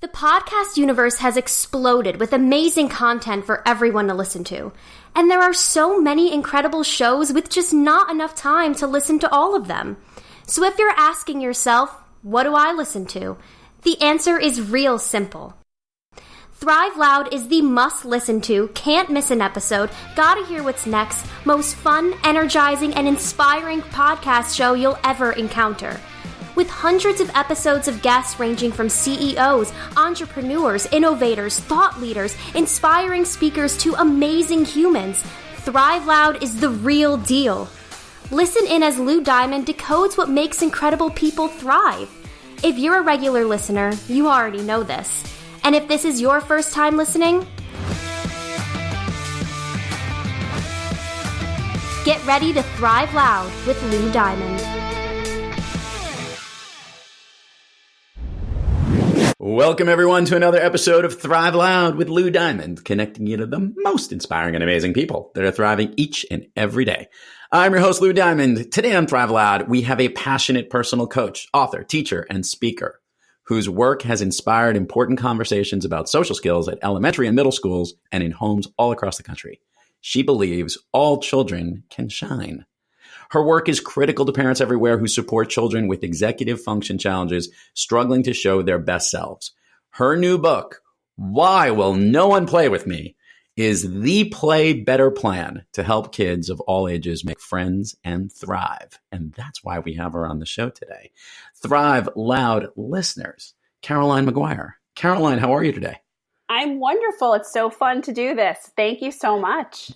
The podcast universe has exploded with amazing content for everyone to listen to. And there are so many incredible shows with just not enough time to listen to all of them. So if you're asking yourself, what do I listen to? The answer is real simple. Thrive Loud is the must-listen to, can't miss an episode, gotta hear what's next, most fun, energizing, and inspiring podcast show you'll ever encounter. With hundreds of episodes of guests ranging from CEOs, entrepreneurs, innovators, thought leaders, inspiring speakers to amazing humans, Thrive Loud is the real deal. Listen in as Lou Diamond decodes what makes incredible people thrive. If you're a regular listener, you already know this. And if this is your first time listening, get ready to Thrive Loud with Lou Diamond. Welcome, everyone, to another episode of Thrive Loud with Lou Diamond, connecting you to the most inspiring and amazing people that are thriving each and every day. I'm your host, Lou Diamond. Today on Thrive Loud, we have a passionate personal coach, author, teacher, and speaker whose work has inspired important conversations about social skills at elementary and middle schools and in homes all across the country. She believes all children can shine. Her work is critical to parents everywhere who support children with executive function challenges, struggling to show their best selves. Her new book, Why Will No One Play With Me?, is the play better plan to help kids of all ages make friends and thrive. And that's why we have her on the show today. Thrive Loud listeners, Caroline Maguire. Caroline, how are you today? I'm wonderful. It's so fun to do this. Thank you so much.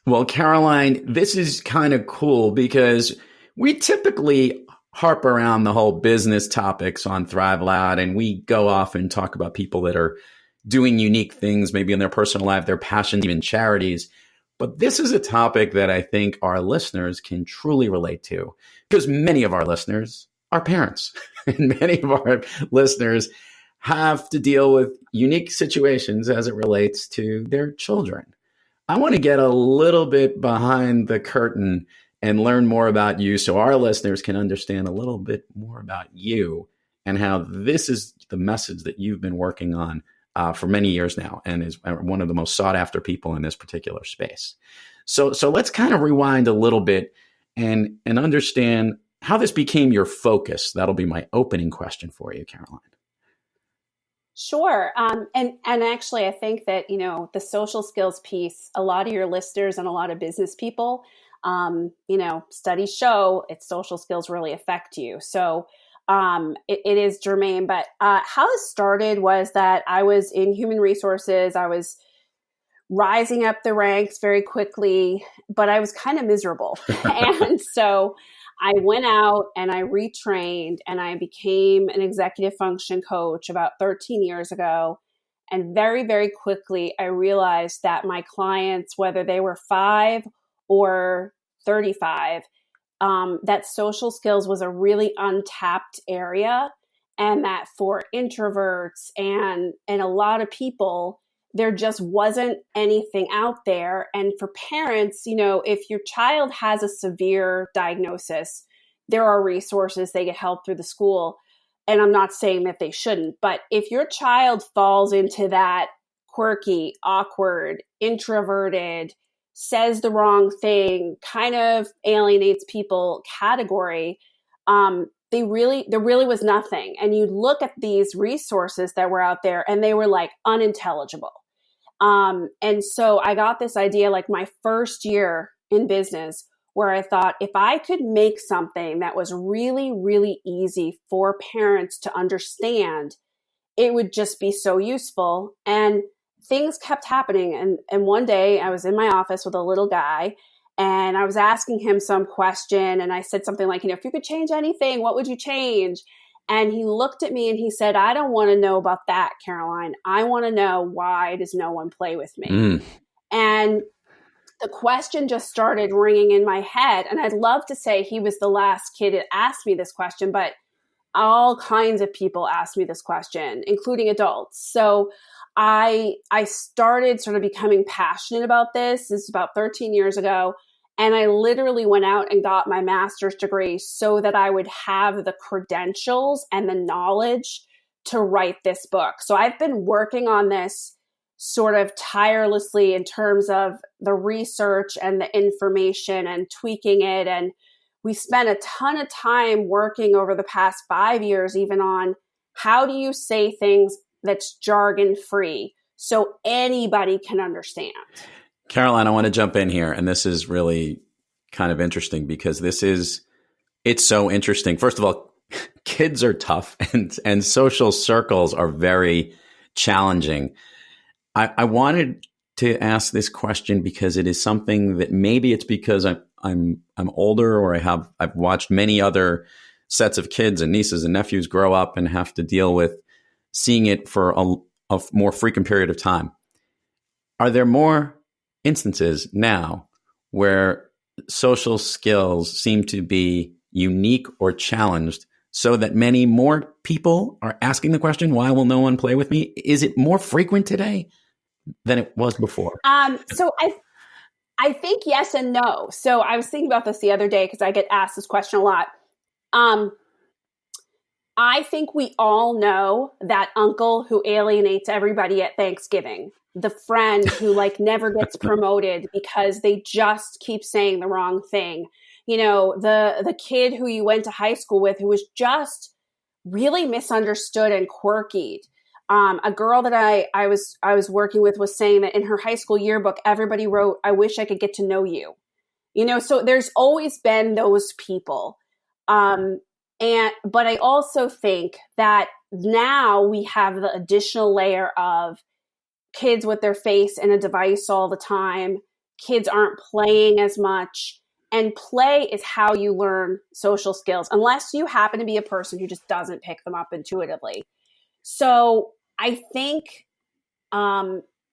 Well, Caroline, this is kind of cool because we typically harp around the whole business topics on Thrive Loud, and we go off and talk about people that are doing unique things, maybe in their personal life, their passions, even charities. But this is a topic that I think our listeners can truly relate to because many of our listeners are parents and many of our listeners have to deal with unique situations as it relates to their children. I want to get a little bit behind the curtain and learn more about you so our listeners can understand a little bit more about you and how this is the message that you've been working on for many years now and is one of the most sought after people in this particular space. So let's kind of rewind a little bit and understand how this became your focus. That'll be my opening question for you, Caroline. Sure. And actually, I think that, the social skills piece, a lot of your listeners and a lot of business people, studies show its social skills really affect you. So it is germane. But how this started was that I was in human resources. I was rising up the ranks very quickly, but I was kind of miserable. And so I went out and I retrained and I became an executive function coach about 13 years ago. And very, very quickly, I realized that my clients, whether they were 5 or 35, that social skills was a really untapped area. And that for introverts and a lot of people, there just wasn't anything out there. And for parents, if your child has a severe diagnosis, there are resources, they get help through the school. And I'm not saying that they shouldn't, but if your child falls into that quirky, awkward, introverted, says the wrong thing, kind of alienates people category, there really was nothing. And you look at these resources that were out there and they were like unintelligible. And so I got this idea like my first year in business where I thought if I could make something that was really, really easy for parents to understand, it would just be so useful. And things kept happening. And one day I was in my office with a little guy and I was asking him some question. And I said something like, if you could change anything, what would you change? And he looked at me and he said, I don't want to know about that, Caroline. I want to know, why does no one play with me? And the question just started ringing in my head. And I'd love to say he was the last kid that asked me this question, but all kinds of people asked me this question, including adults. So I started sort of becoming passionate about this. This is about 13 years ago. And I literally went out and got my master's degree so that I would have the credentials and the knowledge to write this book. So I've been working on this sort of tirelessly in terms of the research and the information and tweaking it. And we spent a ton of time working over the past 5 years, even on how do you say things that's jargon free so anybody can understand. Caroline, I want to jump in here. And this is really kind of interesting because it's so interesting. First of all, kids are tough and social circles are very challenging. I wanted to ask this question because it is something that maybe it's because I'm older, or I've watched many other sets of kids and nieces and nephews grow up and have to deal with seeing it for a more frequent period of time. Are there more instances now where social skills seem to be unique or challenged so that many more people are asking the question, why will no one play with me? Is it more frequent today than it was before? So I think yes and no. So I was thinking about this the other day because I get asked this question a lot. I think we all know that uncle who alienates everybody at Thanksgiving, the friend who never gets promoted because they just keep saying the wrong thing. You know, the kid who you went to high school with who was just really misunderstood and quirky. A girl that I was working with was saying that in her high school yearbook, everybody wrote, "I wish I could get to know you." You know, so there's always been those people. But I also think that now we have the additional layer of kids with their face in a device all the time. Kids aren't playing as much. And play is how you learn social skills, unless you happen to be a person who just doesn't pick them up intuitively. So I think,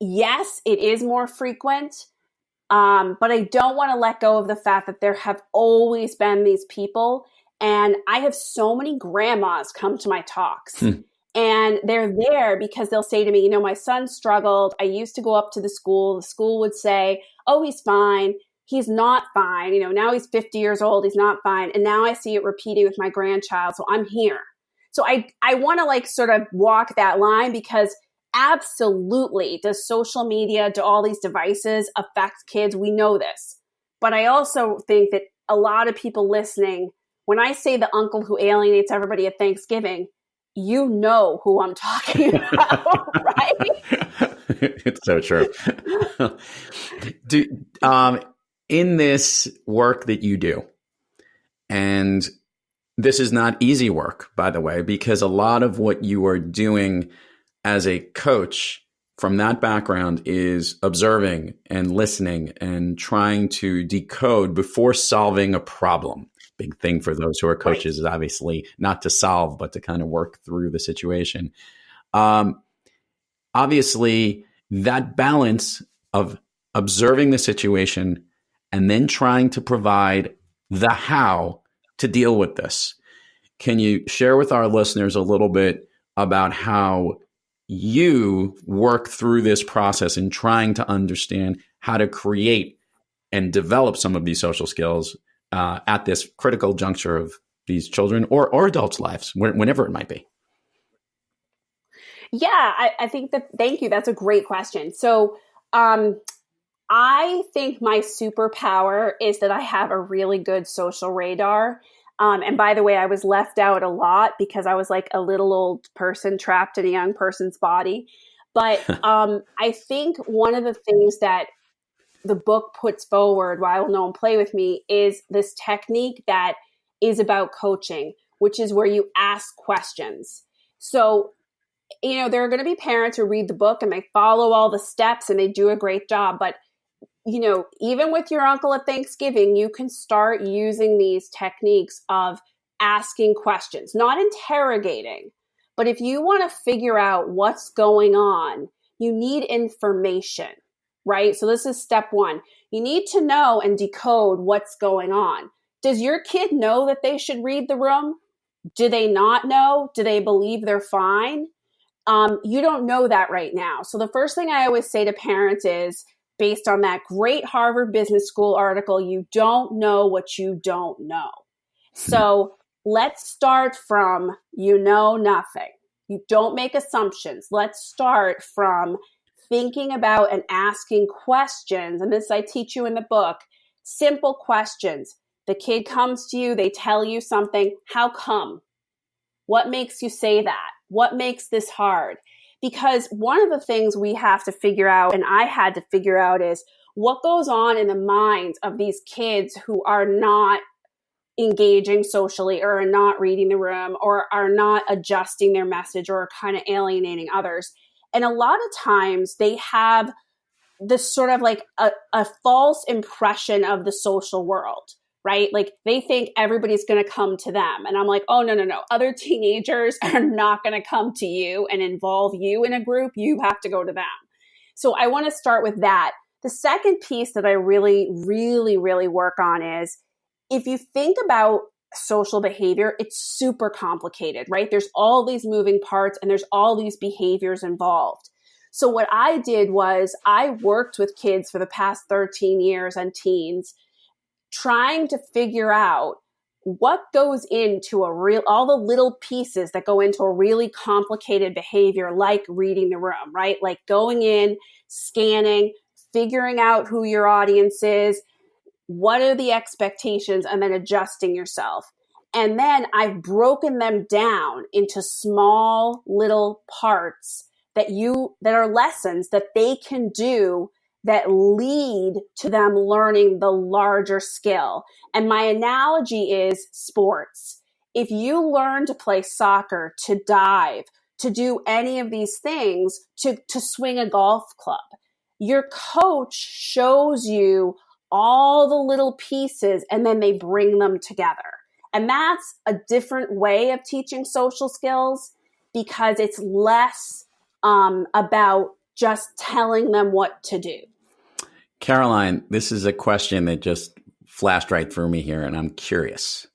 yes, it is more frequent, but I don't want to let go of the fact that there have always been these people. And I have so many grandmas come to my talks. And they're there because they'll say to me, you know, my son struggled. I used to go up to the school. The school would say, oh, he's fine. He's not fine. You know, now he's 50 years old. He's not fine. And now I see it repeating with my grandchild. So I'm here. So I want to sort of walk that line because absolutely does social media, do all these devices affect kids? We know this. But I also think that a lot of people listening, when I say the uncle who alienates everybody at Thanksgiving, you know who I'm talking about, right? It's so true. In this work that you do, and this is not easy work, by the way, because a lot of what you are doing as a coach from that background is observing and listening and trying to decode before solving a problem. Big thing for those who are coaches is obviously not to solve, but to kind of work through the situation. Obviously, that balance of observing the situation and then trying to provide the how to deal with this. Can you share with our listeners a little bit about how you work through this process in trying to understand how to create and develop some of these social skills at this critical juncture of these children or adults' lives, whenever it might be? Yeah, I think thank you. That's a great question. So I think my superpower is that I have a really good social radar. And by the way, I was left out a lot because I was like a little old person trapped in a young person's body. But I think one of the things that the book puts forward, Why Will No One Play With Me, is this technique that is about coaching, which is where you ask questions. So, you know, there are going to be parents who read the book and they follow all the steps and they do a great job. But, you know, even with your uncle at Thanksgiving, you can start using these techniques of asking questions, not interrogating. But if you want to figure out what's going on, you need information, right? So this is step one. You need to know and decode what's going on. Does your kid know that they should read the room? Do they not know? Do they believe they're fine? You don't know that right now. So the first thing I always say to parents is, based on that great Harvard Business School article, you don't know what you don't know. So let's start from you know nothing. You don't make assumptions. Let's start from thinking about and asking questions. And this I teach you in the book, simple questions. The kid comes to you, they tell you something. How come? What makes you say that? What makes this hard? Because one of the things we have to figure out, and I had to figure out, is what goes on in the minds of these kids who are not engaging socially or are not reading the room or are not adjusting their message or are kind of alienating others. And a lot of times they have this sort of like a false impression of the social world, right? Like they think everybody's going to come to them. And I'm like, oh, no. Other teenagers are not going to come to you and involve you in a group. You have to go to them. So I want to start with that. The second piece that I really, really, really work on is if you think about social behavior, it's super complicated, right? There's all these moving parts and there's all these behaviors involved. So what I did was I worked with kids for the past 13 years and teens, trying to figure out what goes into all the little pieces that go into a really complicated behavior, like reading the room, right? Like going in, scanning, figuring out who your audience is, what are the expectations, and then adjusting yourself. And then I've broken them down into small little parts that are lessons that they can do that lead to them learning the larger skill. And my analogy is sports. If you learn to play soccer, to dive, to do any of these things, to swing a golf club, your coach shows you all the little pieces and then they bring them together. And that's a different way of teaching social skills because it's less about just telling them what to do. Caroline, this is a question that just flashed right through me here, and I'm curious.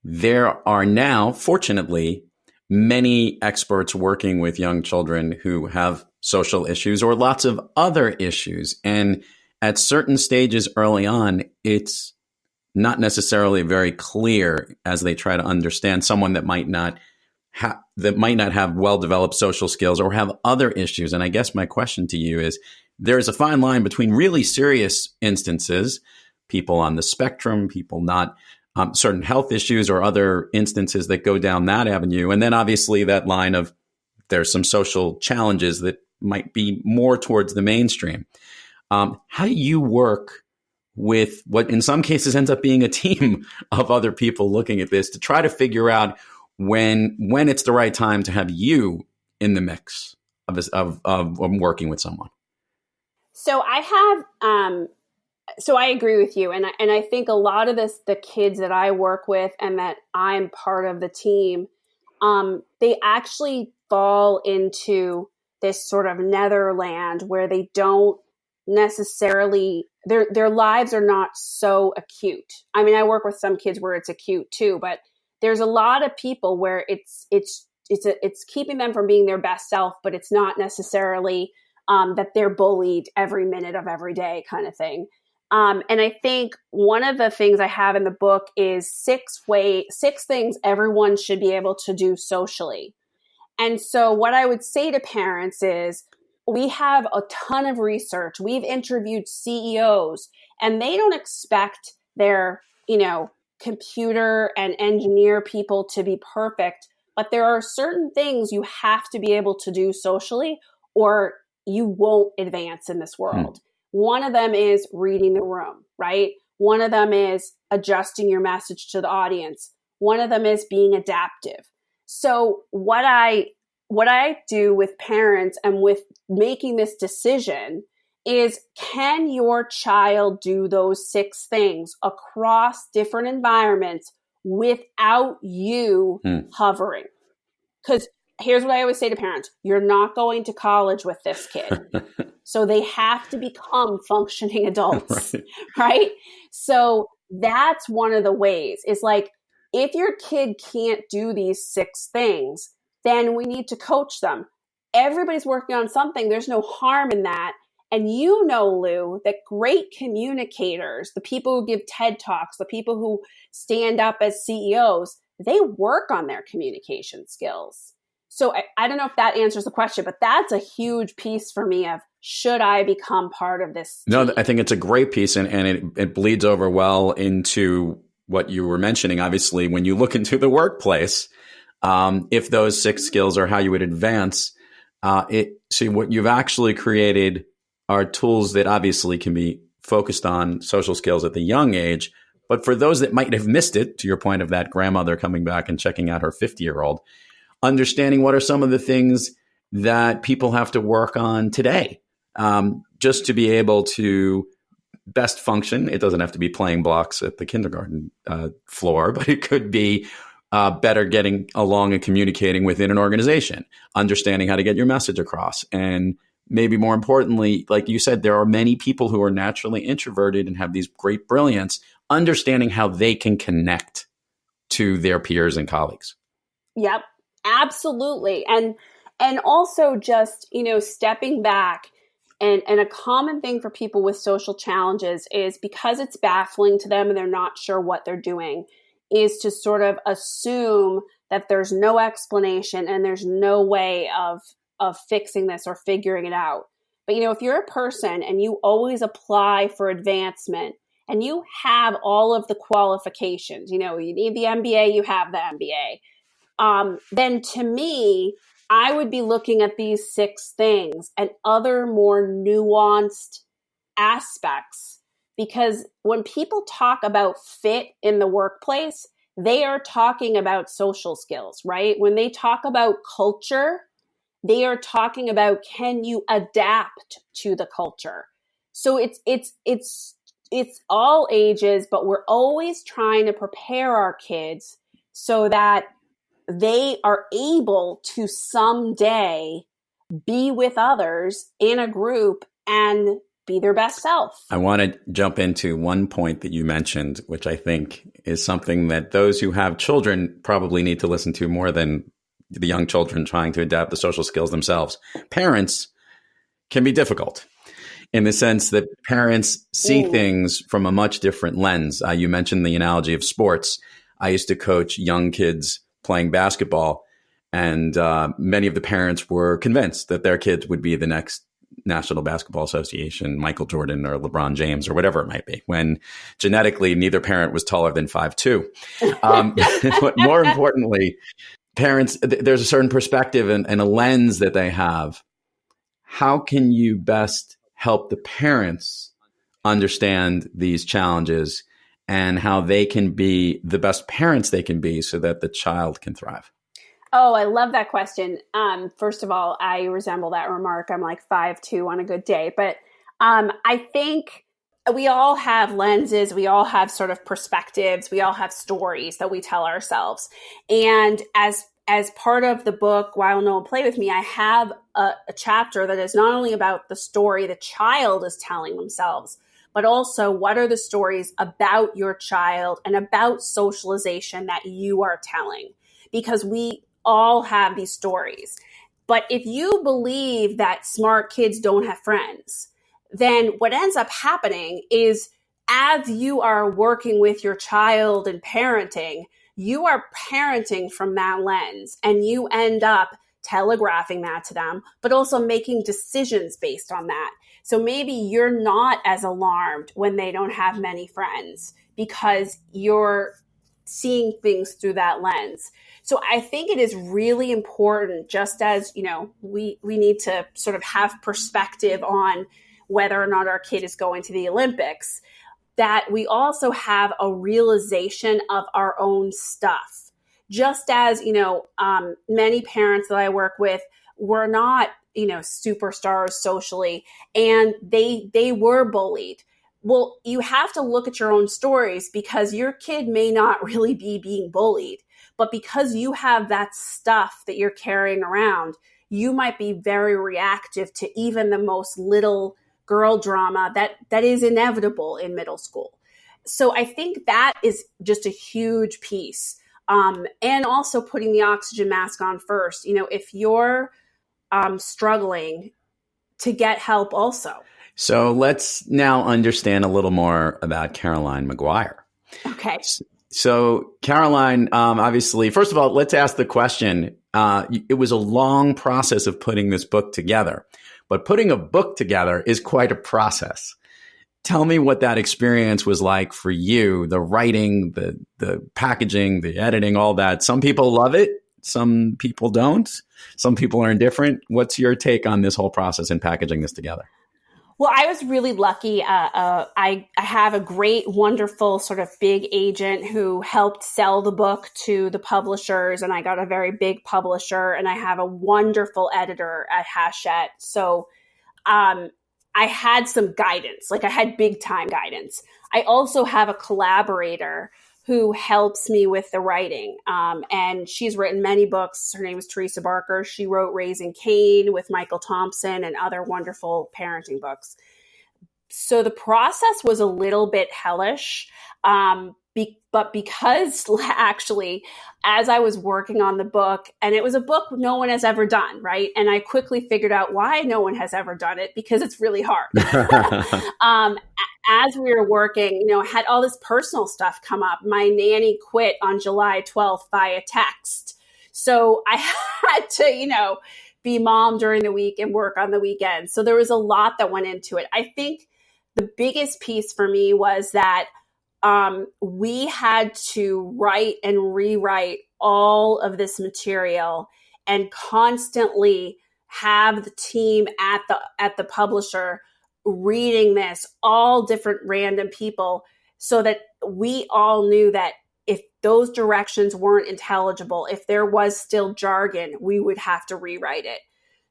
There are now, fortunately, many experts working with young children who have social issues or lots of other issues. And at certain stages early on, it's not necessarily very clear as they try to understand someone that might not have well-developed social skills or have other issues. And I guess my question to you is, there's a fine line between really serious instances, people on the spectrum, people not certain health issues or other instances that go down that avenue. And then obviously that line of there's some social challenges that might be more towards the mainstream. How do you work with what in some cases ends up being a team of other people looking at this to try to figure out when it's the right time to have you in the mix of working with someone? So I agree with you. And I think a lot of the kids that I work with and that I'm part of the team, they actually fall into this sort of netherland where they don't necessarily, their lives are not so acute. I mean, I work with some kids where it's acute too, but there's a lot of people where it's keeping them from being their best self, but it's not necessarily that they're bullied every minute of every day kind of thing. And I think one of the things I have in the book is 6 things everyone should be able to do socially. And so what I would say to parents is, we have a ton of research. We've interviewed CEOs, and they don't expect their, computer and engineer people to be perfect, but there are certain things you have to be able to do socially or you won't advance in this world. One of them is reading the room, right? One of them is adjusting your message to the audience. One of them is being adaptive. So what I do with parents and with making this decision is, can your child do those 6 things across different environments without you hovering? Because here's what I always say to parents: you're not going to college with this kid. So they have to become functioning adults, right? So that's one of the ways. Is like, if your kid can't do these 6 things, then we need to coach them. Everybody's working on something. There's no harm in that. And Lou, that great communicators, the people who give TED Talks, the people who stand up as CEOs, they work on their communication skills. So I don't know if that answers the question, but that's a huge piece for me of, should I become part of this team? No, I think it's a great piece, and it bleeds over well into what you were mentioning. Obviously, when you look into the workplace, if those 6 skills are how you would advance, see what you've actually created are tools that obviously can be focused on social skills at the young age. But for those that might have missed it, to your point of that grandmother coming back and checking out her 50-year-old, understanding what are some of the things that people have to work on today, just to be able to best function. It doesn't have to be playing blocks at the kindergarten floor, but it could be better getting along and communicating within an organization, understanding how to get your message across. And maybe more importantly, like you said, there are many people who are naturally introverted and have these great brilliance, understanding how they can connect to their peers and colleagues. Yep, absolutely. And also just, stepping back, and a common thing for people with social challenges is, because it's baffling to them and they're not sure what they're doing, is to sort of assume that there's no explanation and there's no way of fixing this or figuring it out. But, if you're a person and you always apply for advancement and you have all of the qualifications, you need the MBA, you have the MBA, then to me, I would be looking at these 6 things and other more nuanced aspects, because when people talk about fit in the workplace, they are talking about social skills, right? When they talk about culture, they are talking about, can you adapt to the culture? So it's all ages, but we're always trying to prepare our kids so that they are able to someday be with others in a group and be their best self. I want to jump into one point that you mentioned, which I think is something that those who have children probably need to listen to more than the young children trying to adapt the social skills themselves. Parents can be difficult in the sense that parents see things from a much different lens. You mentioned the analogy of sports. I used to coach young kids playing basketball, and many of the parents were convinced that their kids would be the next National Basketball Association, Michael Jordan or LeBron James or whatever it might be, when genetically neither parent was taller than 5'2". But more importantly, parents, there's a certain perspective and a lens that they have. How can you best help the parents understand these challenges and how they can be the best parents they can be so that the child can thrive? Oh, I love that question. First of all, I resemble that remark. I'm like 5'2" on a good day. But I think we all have lenses. We all have sort of perspectives. We all have stories that we tell ourselves. And as part of the book, While No One Play With Me, I have a chapter that is not only about the story the child is telling themselves, but also what are the stories about your child and about socialization that you are telling? Because we all have these stories. But if you believe that smart kids don't have friends, then what ends up happening is, as you are working with your child and parenting, you are parenting from that lens, and you end up telegraphing that to them, but also making decisions based on that. So maybe you're not as alarmed when they don't have many friends because you're seeing things through that lens. So I think it is really important, just as, we need to sort of have perspective on whether or not our kid is going to the Olympics, that we also have a realization of our own stuff. Just as, many parents that I work with were not, superstars socially, and they were bullied. Well, you have to look at your own stories, because your kid may not really be being bullied, but because you have that stuff that you're carrying around, you might be very reactive to even the most little girl drama that is inevitable in middle school. So I think that is just a huge piece. And also putting the oxygen mask on first. If you're struggling, to get help also. So let's now understand a little more about Caroline Maguire. Okay. So Caroline, obviously, first of all, let's ask the question, it was a long process of putting this book together. But putting a book together is quite a process. Tell me what that experience was like for you, the writing, the packaging, the editing, all that. Some people love it. Some people don't. Some people are indifferent. What's your take on this whole process in packaging this together? Well, I was really lucky. I have a great, wonderful sort of big agent who helped sell the book to the publishers, and I got a very big publisher, and I have a wonderful editor at Hachette. So I had some guidance, like I had big time guidance. I also have a collaborator who helps me with the writing. And she's written many books. Her name is Teresa Barker. She wrote Raising Cain with Michael Thompson and other wonderful parenting books. So the process was a little bit hellish. But because actually, as I was working on the book, and it was a book no one has ever done, right? And I quickly figured out why no one has ever done it, because it's really hard. As we were working, I had all this personal stuff come up. My nanny quit on July 12th via text. So I had to, be mom during the week and work on the weekend. So there was a lot that went into it. I think the biggest piece for me was that we had to write and rewrite all of this material and constantly have the team at the publisher reading this, all different random people, so that we all knew that if those directions weren't intelligible, if there was still jargon, we would have to rewrite it.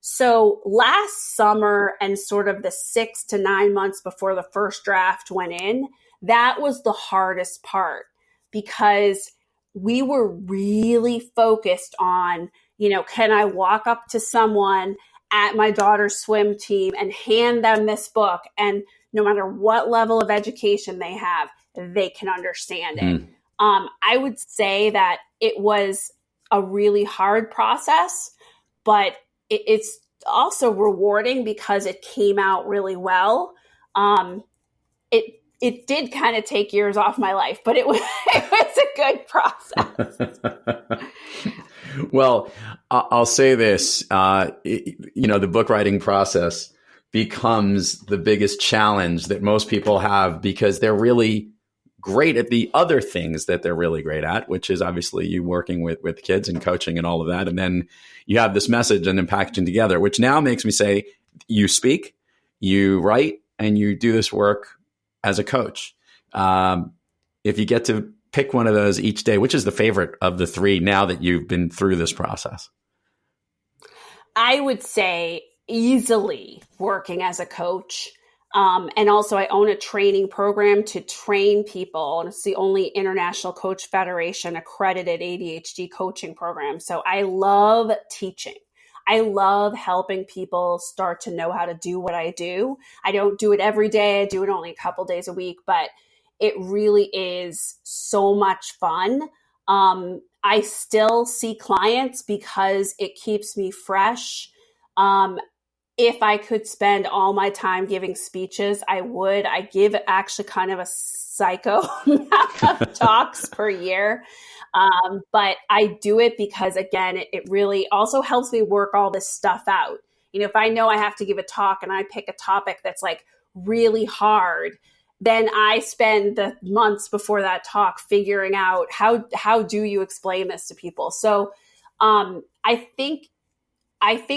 So last summer and sort of the 6 to 9 months before the first draft went in, that was the hardest part, because we were really focused on, can I walk up to someone at my daughter's swim team and hand them this book, and no matter what level of education they have, they can understand it. I would say that it was a really hard process, but it's also rewarding because it came out really well. It did kind of take years off my life, but it was a good process. Well, I'll say this, the book writing process becomes the biggest challenge that most people have, because they're really great at the other things that they're really great at, which is obviously you working with kids and coaching and all of that. And then you have this message and then packaging together, which now makes me say you speak, you write, and you do this work as a coach. If you get to pick one of those each day, which is the favorite of the three now that you've been through this process? I would say easily working as a coach. And also I own a training program to train people. And it's the only International Coach Federation accredited ADHD coaching program. So I love teaching. I love helping people start to know how to do what I do. I don't do it every day. I do it only a couple days a week, but it really is so much fun. I still see clients because it keeps me fresh. If I could spend all my time giving speeches, I would. I give actually kind of a psycho amount of talks per year. But I do it because, again, it really also helps me work all this stuff out. If I know I have to give a talk and I pick a topic that's like really hard, then I spend the months before that talk figuring out how do you explain this to people. So I think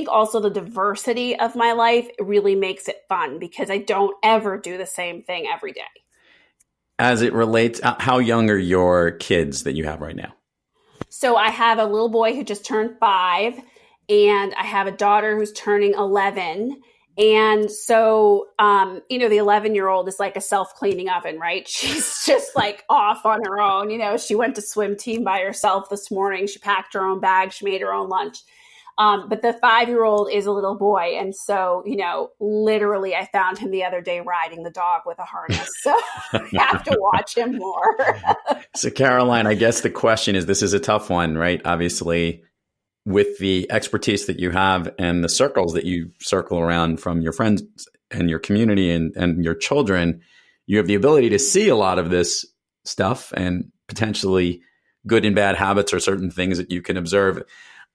also the diversity of my life really makes it fun, because I don't ever do the same thing every day. As it relates, how young are your kids that you have right now? So I have a little boy who just turned 5, and I have a daughter who's turning 11. And so, the 11-year-old is like a self-cleaning oven, right? She's just like off on her own. She went to swim team by herself this morning. She packed her own bag. She made her own lunch. But the 5-year-old is a little boy. And so, literally I found him the other day riding the dog with a harness. So I have to watch him more. So Caroline, I guess the question is, this is a tough one, right? Obviously, with the expertise that you have and the circles that you circle around from your friends and your community and your children, you have the ability to see a lot of this stuff and potentially good and bad habits or certain things that you can observe.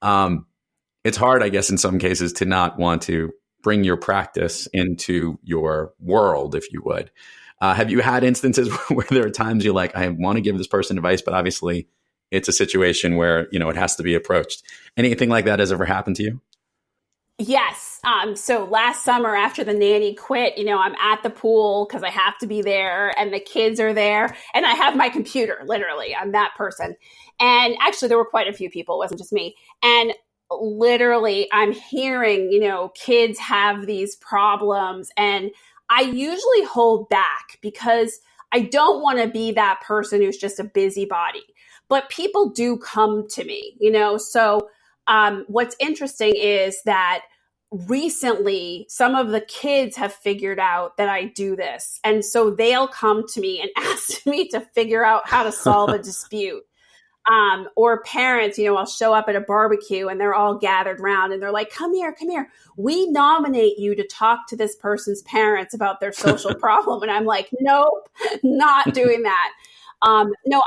It's hard, I guess, in some cases to not want to bring your practice into your world, if you would. Have you had instances where there are times you're like, I want to give this person advice, but obviously it's a situation where, it has to be approached. Anything like that has ever happened to you? Yes. So last summer after the nanny quit, I'm at the pool because I have to be there and the kids are there and I have my computer, literally. I'm that person. And actually there were quite a few people. It wasn't just me. And literally I'm hearing, kids have these problems and I usually hold back because I don't want to be that person who's just a busybody, but people do come to me, so what's interesting is that recently some of the kids have figured out that I do this. And so they'll come to me and ask me to figure out how to solve a dispute. Or parents, I'll show up at a barbecue and they're all gathered around and they're like, come here. We nominate you to talk to this person's parents about their social problem. And I'm like, nope, not doing that. No,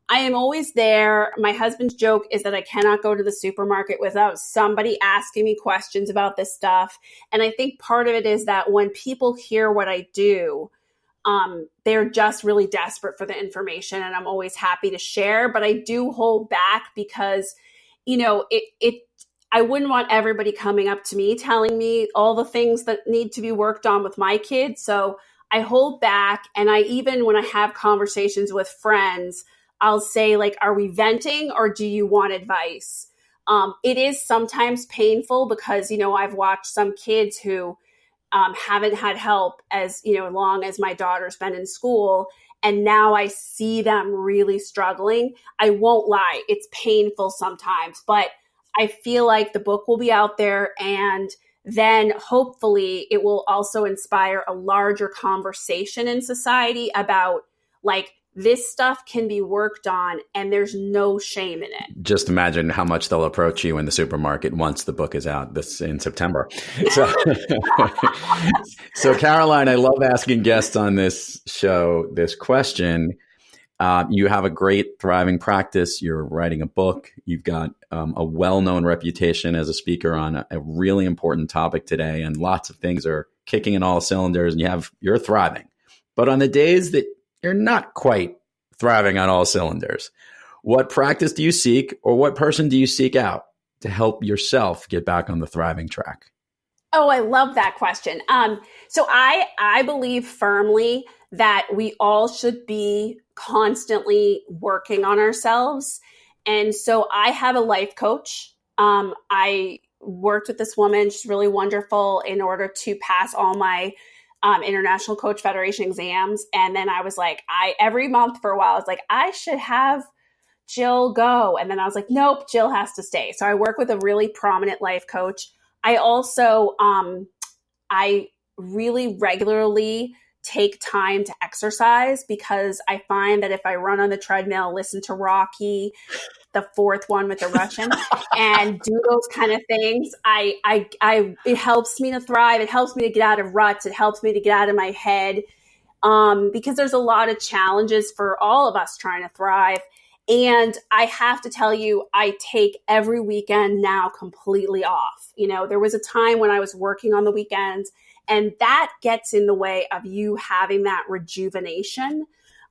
I am always there. My husband's joke is that I cannot go to the supermarket without somebody asking me questions about this stuff. And I think part of it is that when people hear what I do, they're just really desperate for the information and I'm always happy to share, but I do hold back because, I wouldn't want everybody coming up to me telling me all the things that need to be worked on with my kids. So I hold back. And even when I have conversations with friends, I'll say like, are we venting or do you want advice? It is sometimes painful because, I've watched some kids who haven't had help as long as my daughter's been in school. And now I see them really struggling. I won't lie. It's painful sometimes, but I feel like the book will be out there and then hopefully it will also inspire a larger conversation in society about like, this stuff can be worked on and there's no shame in it. Just imagine how much they'll approach you in the supermarket once the book is out this in September. So Caroline, I love asking guests on this show this question. You have a great thriving practice. You're writing a book. You've got a well-known reputation as a speaker on a really important topic today. And lots of things are kicking in all cylinders and you're thriving. But on the days that you're not quite thriving on all cylinders, what practice do you seek or what person do you seek out to help yourself get back on the thriving track? Oh, I love that question. So I believe firmly that we all should be constantly working on ourselves. And so I have a life coach. I worked with this woman. She's really wonderful in order to pass all my International Coach Federation exams. And then I was like, every month for a while, I was like, I should have Jill go. And then I was like, nope, Jill has to stay. So I work with a really prominent life coach. I also, I really regularly take time to exercise because I find that if I run on the treadmill, listen to Rocky, the fourth one with the Russian, and do those kind of things, it helps me to thrive. It helps me to get out of ruts. It helps me to get out of my head because there's a lot of challenges for all of us trying to thrive. And I have to tell you, I take every weekend now completely off. There was a time when I was working on the weekends, and that gets in the way of you having that rejuvenation.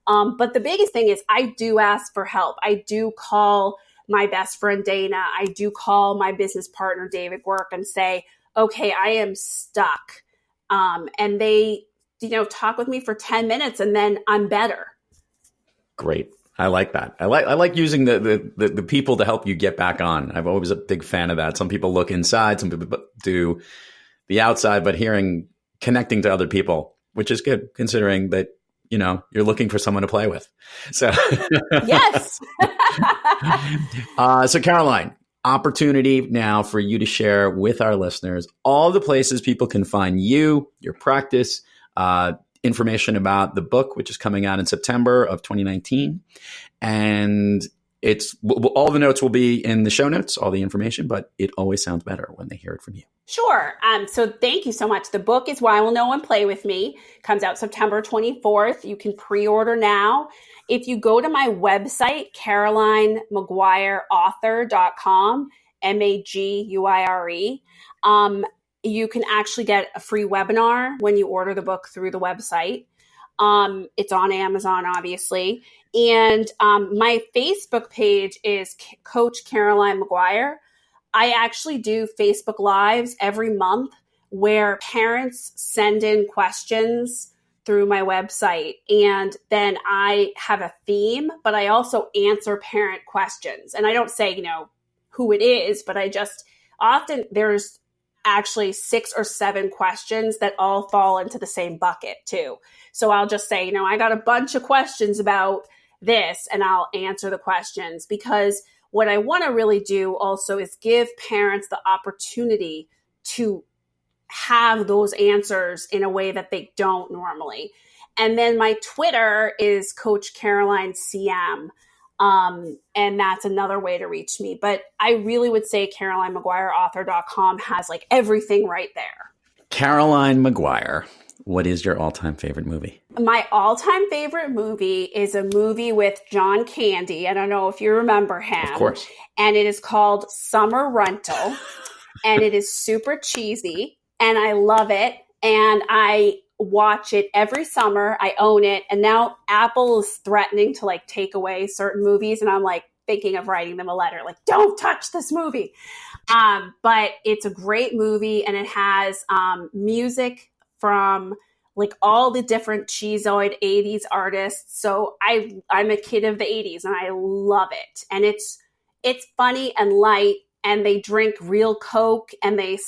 But the biggest thing is I do ask for help. I do call my best friend, Dana. I do call my business partner, David Work, and say, okay, I am stuck. And they, talk with me for 10 minutes and then I'm better. Great. I like that. I like using the people to help you get back on. I've always a big fan of that. Some people look inside, some people do the outside, but connecting to other people, which is good considering that, you're looking for someone to play with. So yes. So Caroline, opportunity now for you to share with our listeners all the places people can find you, your practice, information about the book, which is coming out in September of 2019, and all the notes will be in the show notes, all the information, but it always sounds better when they hear it from you. Sure. So thank you so much. The book is Why Will No One Play With Me? Comes out September 24th. You can pre-order now. If you go to my website, CarolineMaguireAuthor.com, Maguire, you can actually get a free webinar when you order the book through the website. It's on Amazon, obviously. And my Facebook page is Coach Caroline Maguire. I actually do Facebook Lives every month where parents send in questions through my website. And then I have a theme, but I also answer parent questions. And I don't say, who it is, but I just often there's actually 6 or 7 questions that all fall into the same bucket too. So I'll just say, I got a bunch of questions about this, and I'll answer the questions, because what I want to really do also is give parents the opportunity to have those answers in a way that they don't normally. And then my Twitter is Coach Caroline CM. And that's another way to reach me. But I really would say CarolineMaguireAuthor.com has like everything right there. Caroline Maguire, what is your all-time favorite movie? My all-time favorite movie is a movie with John Candy. I don't know if you remember him. Of course. And it is called Summer Rental. And it is super cheesy. And I love it. And I watch it every summer. I own it. And now Apple is threatening to like take away certain movies. And I'm like thinking of writing them a letter, like, don't touch this movie. But it's a great movie, and it has music from like all the different cheeseoid 80s artists. So I'm a kid of the 80s and I love it. And it's funny and light, and they drink real Coke, and they,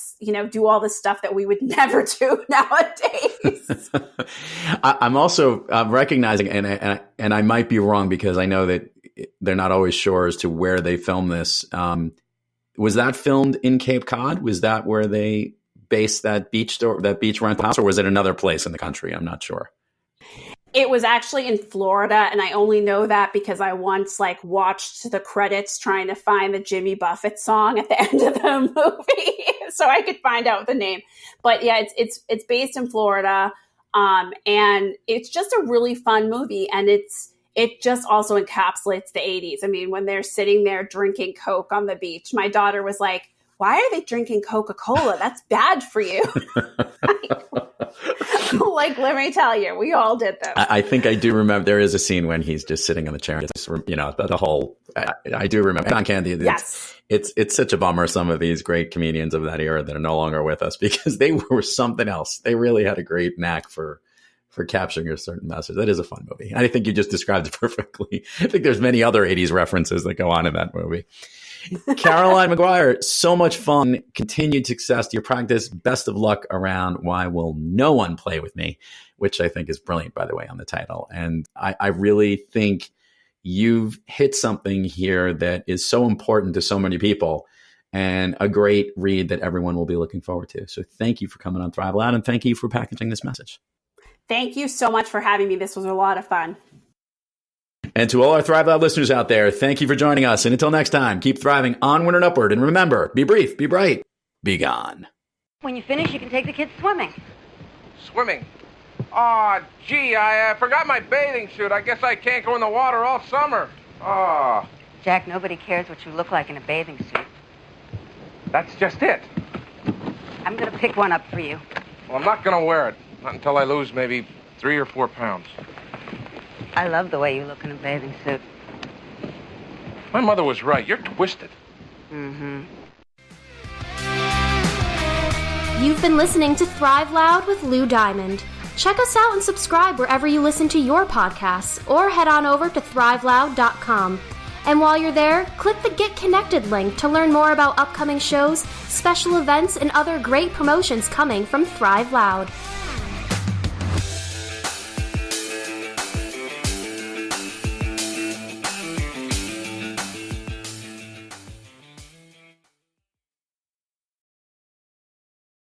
do all the stuff that we would never do nowadays. I'm also recognizing, and I might be wrong because I know that they're not always sure as to where they filmed this. Was that filmed in Cape Cod? Was that where they based that beach rental house, or was it another place in the country? I'm not sure. It was actually in Florida, and I only know that because I once watched the credits trying to find the Jimmy Buffett song at the end of the movie, so I could find out the name. But yeah, it's based in Florida, and it's just a really fun movie, and it just also encapsulates the 80s. I mean, when they're sitting there drinking Coke on the beach, my daughter was like, "Why are they drinking Coca-Cola? That's bad for you." Like, let me tell you, we all did this. I think I do remember there is a scene when he's just sitting on the chair. The whole, I do remember. John Candy. Yes. It's such a bummer, some of these great comedians of that era that are no longer with us, because they were something else. They really had a great knack for capturing a certain message. That is a fun movie. And I think you just described it perfectly. I think there's many other 80s references that go on in that movie. Caroline Maguire, so much fun. Continued success to your practice. Best of luck around Why Will No One Play With Me, which I think is brilliant, by the way, on the title. And I really think you've hit something here that is so important to so many people, and a great read that everyone will be looking forward to. So thank you for coming on Thrive Loud, and thank you for packaging this message. Thank you so much for having me. This was a lot of fun. And to all our Thrive Loud listeners out there, thank you for joining us. And until next time, keep thriving onward and upward. And remember, be brief, be bright, be gone. When you finish, you can take the kids swimming. Swimming? Aw, gee, I forgot my bathing suit. I guess I can't go in the water all summer. Oh. Jack, nobody cares what you look like in a bathing suit. That's just it. I'm going to pick one up for you. Well, I'm not going to wear it. Not until I lose maybe 3 or 4 pounds. I love the way you look in a bathing suit. My mother was right. You're twisted. Mm-hmm. You've been listening to Thrive Loud with Lou Diamond. Check us out and subscribe wherever you listen to your podcasts, or head on over to thriveloud.com. And while you're there, click the Get Connected link to learn more about upcoming shows, special events, and other great promotions coming from Thrive Loud.